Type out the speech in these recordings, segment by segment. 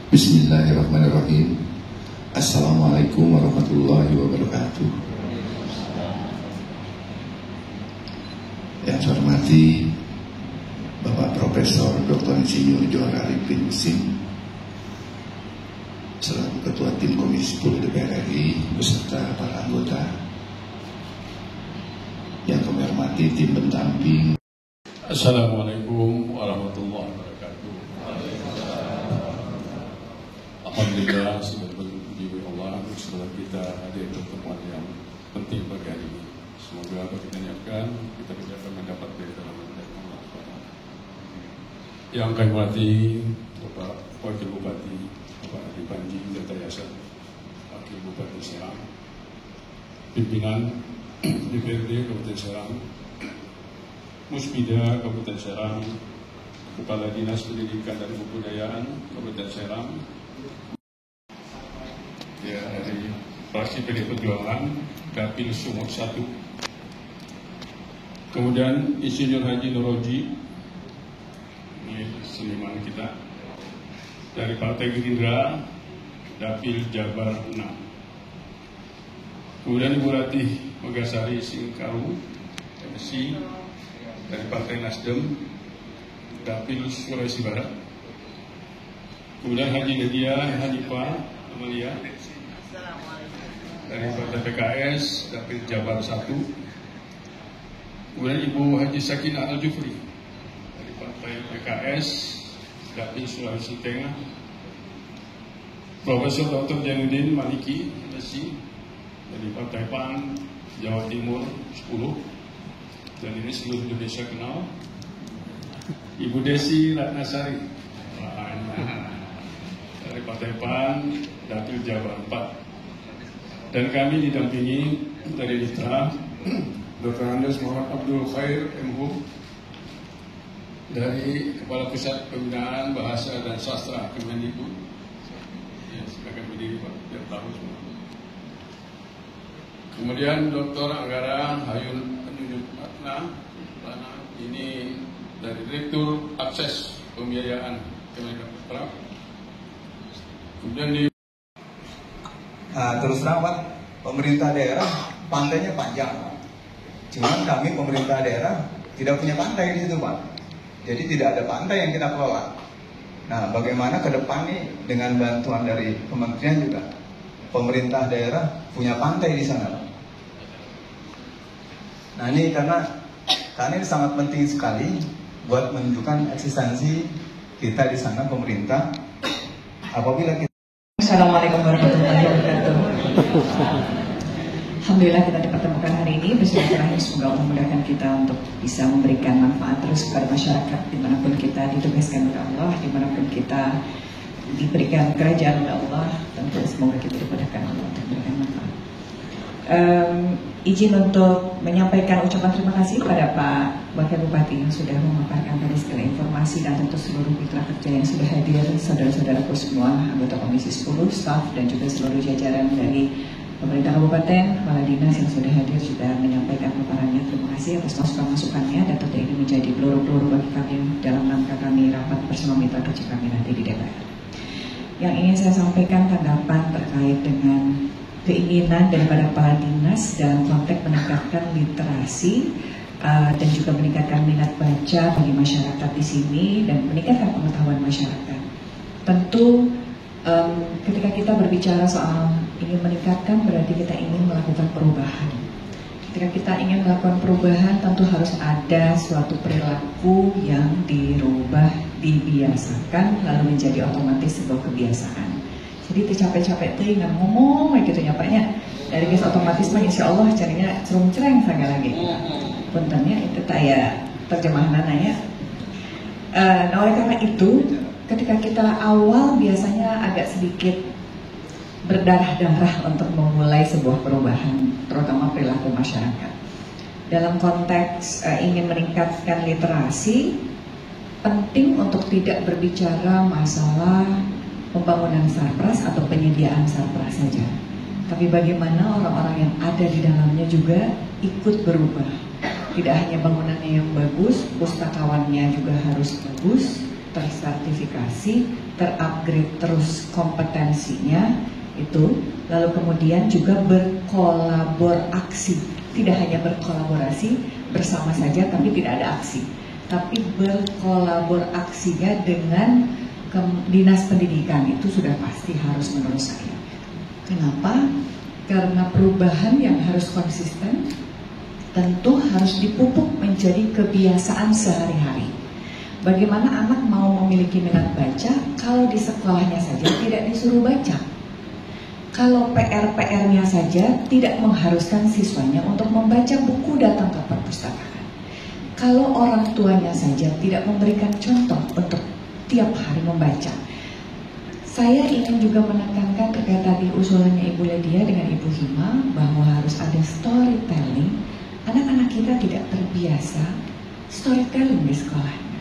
Bismillahirrahmanirrahim. Assalamualaikum warahmatullahi wabarakatuh. Yang saya hormati Bapak Profesor Dr. Insinyur Johar Arifin Husin selaku Ketua Tim Komisi 10 DPR RI beserta para anggota. Yang kami hormati tim pendamping. Assalamualaikum warahmatullahi wabarakatuh. Alhamdulillah, sudah berpuji Allah setelah kita hadir di pertemuan yang penting bagi hari ini. Semoga apa kita niatkan, kita akan mendapat dari dalam Allah SWT. Yang kami hormati Bapak Wakil Bupati Bapak Adi Panji Jatayasa, Wakil Bupati Serang, pimpinan DPRD Kabupaten Serang, Musbida Kabupaten Serang, Kepala Dinas Pendidikan dan Kebudayaan Kabupaten Serang, ya, dari fraksi PD Perjuangan Dapil Sumut 1, kemudian Insinyur Haji Nuroji, ini seniman kita, dari Partai Gerindra Dapil Jabar 6, kemudian Ibu Ratih Megasari Singkaru MC dari Partai Nasdem Dapil Sulawesi Barat, kemudian Haji Nadia Hanifah Amalia dari Partai PKS Dapil Jabar 1, kemudian Ibu Haji Sakinah Al-Jufri dari Partai PKS Dapil Sulawesi Tengah, Profesor Dr. Jainuddin Maliki MC dari Partai PAN Jawa Timur 10, dan ini seluruh Indonesia kenal, Ibu Desi Ratnasari dari Partai PAN Dapil Jabar 4, dan kami didampingi dari Mitra Dr. Andes Muhammad Abdul Khair MHU dari Kepala Pusat Pembinaan Bahasa dan Sastra Kemendikbud. Ya, silakan berdiri Pak, biar tahu semua. Kemudian Dr. Anggara Hayun Atna, ini dari Direktur Akses Pembiayaan Kementerian. Kemudian di terus terang Pak, pemerintah daerah pantainya panjang Pak. Cuman kami pemerintah daerah tidak punya pantai di situ Pak. Jadi tidak ada pantai yang kita kelola. Nah, bagaimana ke depan nih dengan bantuan dari kementerian juga pemerintah daerah punya pantai di sana Pak. Nah, ini karena ini sangat penting sekali buat menunjukkan eksistensi kita di sana pemerintah. Apabila kita Assalamualaikum warahmatullahi wabarakatuh. Alhamdulillah kita dipertemukan hari ini bersilaturahmi, semoga Allah memudahkan kita untuk bisa memberikan manfaat terus kepada masyarakat dimanapun kita ditugaskan oleh Allah, dimanapun kita diberikan kerajaan oleh Allah, tentu semoga kita dimudahkan Allah untuk memberikan manfaat. Izin untuk menyampaikan ucapan terima kasih kepada Pak Wakil Bupati yang sudah memaparkan tadi segala informasi, dan tentu seluruh mitra kerja yang sudah hadir, saudara-saudaraku semua, anggota Komisi 10, staf, dan juga seluruh jajaran dari pemerintah kabupaten, kepala dinas yang sudah hadir sudah menyampaikan paparannya. Terima kasih atas masukan-masukannya, dan tentu ini menjadi peluru-peluru bagi kami dalam rangka kami rapat bersama mitra kerja kami nanti di DPR. Yang ingin saya sampaikan tanggapan terkait dengan keinginan daripada kepala dinas dalam konteks meningkatkan literasi dan juga meningkatkan minat baca bagi masyarakat di sini dan meningkatkan pengetahuan masyarakat. Tentu ketika kita berbicara soal ingin meningkatkan, berarti kita ingin melakukan perubahan. Ketika kita ingin melakukan perubahan, tentu harus ada suatu perilaku yang dirubah, dibiasakan, lalu menjadi otomatis sebuah kebiasaan. Jadi tercapek-capek tuh nggak ngomong kayak gitu nyapanya. Dari kisah otomatis mah insya Allah carinya cerung-cereng sekali lagi. Puntennya itu kayak terjemahan ya. Nah, oleh karena itu, ketika kita awal biasanya agak sedikit berdarah-darah untuk memulai sebuah perubahan, terutama perilaku masyarakat. Dalam konteks ingin meningkatkan literasi, penting untuk tidak berbicara masalah pembangunan sarpras atau penyediaan sarpras saja, tapi bagaimana orang-orang yang ada di dalamnya juga ikut berubah. Tidak hanya bangunannya yang bagus, pustakawannya juga harus bagus, tersertifikasi, terupgrade terus kompetensinya itu, lalu kemudian juga berkolaborasi, tidak hanya berkolaborasi bersama saja tapi tidak ada aksi, tapi berkolaborasinya dengan dinas pendidikan itu sudah pasti harus menurut saya. Kenapa? Karena perubahan yang harus konsisten tentu harus dipupuk menjadi kebiasaan sehari-hari. Bagaimana anak mau memiliki minat baca kalau di sekolahnya saja tidak disuruh baca? Kalau PR-nya saja tidak mengharuskan siswanya untuk membaca buku, datang ke perpustakaan. Kalau orang tuanya saja tidak memberikan contoh untuk tiap hari membaca. Saya ingin juga menekankan terkait tadi usulannya Ibu Ledia dengan Ibu Hima bahwa harus ada storytelling. Anak-anak kita tidak terbiasa storytelling di sekolahnya.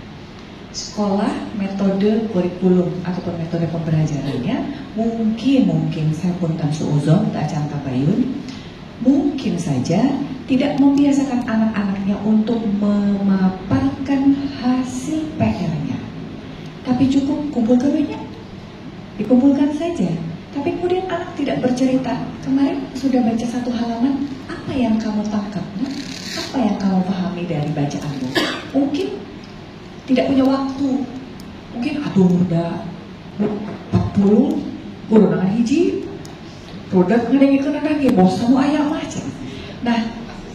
Sekolah, metode kurikulum ataupun metode pembelajarannya mungkin saya punten suuzon, tak canta bayun, mungkin saja tidak membiasakan anak-anaknya untuk memaparkan hasil PR-nya. Tapi cukup kumpulkan banyak, dikumpulkan saja. Tapi kemudian anak tidak bercerita, kemarin sudah baca satu halaman, apa yang kamu tangkap? Apa yang kamu pahami dari bacaanmu? Mungkin tidak punya waktu. Mungkin udah 40 golongan hiji produk ngedengikeun lagi bosan ayam aja. Nah,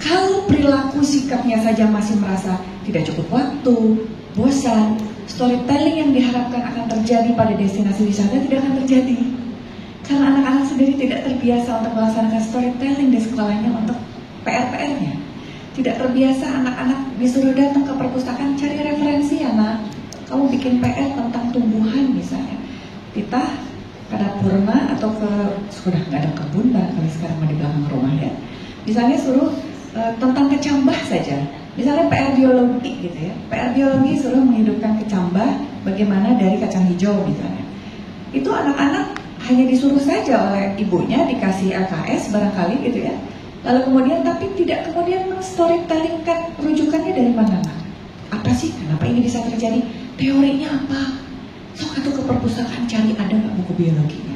kalau perilaku sikapnya saja masih merasa tidak cukup waktu, bosan, storytelling yang diharapkan akan terjadi pada destinasi wisata tidak akan terjadi. Karena anak-anak sendiri tidak terbiasa untuk melaksanakan storytelling di sekolahnya untuk PR-nya. Tidak terbiasa anak-anak disuruh datang ke perpustakaan cari referensi anak. Kamu bikin PR tentang tumbuhan misalnya. Kita ke Dapurna atau sudah nggak ada kebun barangkali sekarang di belakang rumah ya. Misalnya suruh tentang kecambah saja. Misalnya PR biologi gitu ya. PR biologi suruh menghidupkan kecambah bagaimana dari kacang hijau misalnya. Itu anak-anak hanya disuruh saja oleh ibunya dikasih LKS barangkali gitu ya. Lalu kemudian tapi tidak kemudian men-storytellingkan rujukannya dari mana? Apa sih? Kenapa ini bisa terjadi? Teorinya apa? Sok atau ke perpustakaan cari ada nggak buku biologinya?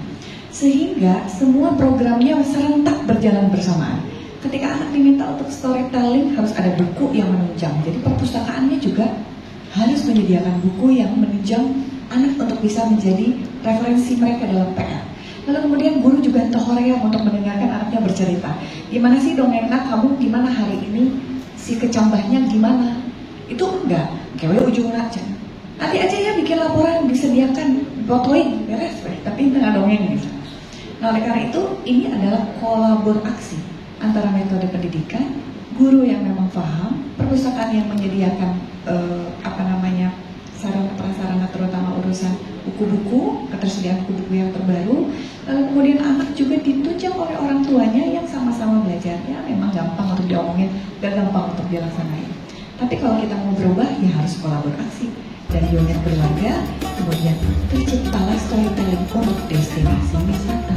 Sehingga semua programnya serentak berjalan bersamaan. Ketika anak diminta untuk storytelling harus ada buku yang menunjang. Jadi perpustakaannya juga harus menyediakan buku yang menunjang anak untuk bisa menjadi referensi mereka dalam PR. Lalu kemudian guru juga tohoream untuk mendengarkan anaknya bercerita. Gimana sih dongengnya kamu, gimana hari ini, si kecambahnya gimana? Itu enggak, kewe ujung aja. Nanti aja ya bikin laporan, disediakan, fotoin, beres. Tapi tengah dongeng gitu. Nah oleh karena itu, ini adalah kolaborasi antara metode pendidikan, guru yang memang paham, perpustakaan yang menyediakan sarana prasarana terutama urusan buku-buku, ketersediaan buku-buku yang terbaru, lalu kemudian anak juga ditunjang oleh orang tuanya yang sama-sama belajarnya memang gampang untuk diomongin dan gampang untuk dilaksanain. Tapi kalau kita mau berubah ya harus kolaborasi dari unit keluarga, kemudian terciptalah storytelling untuk destinasi wisata.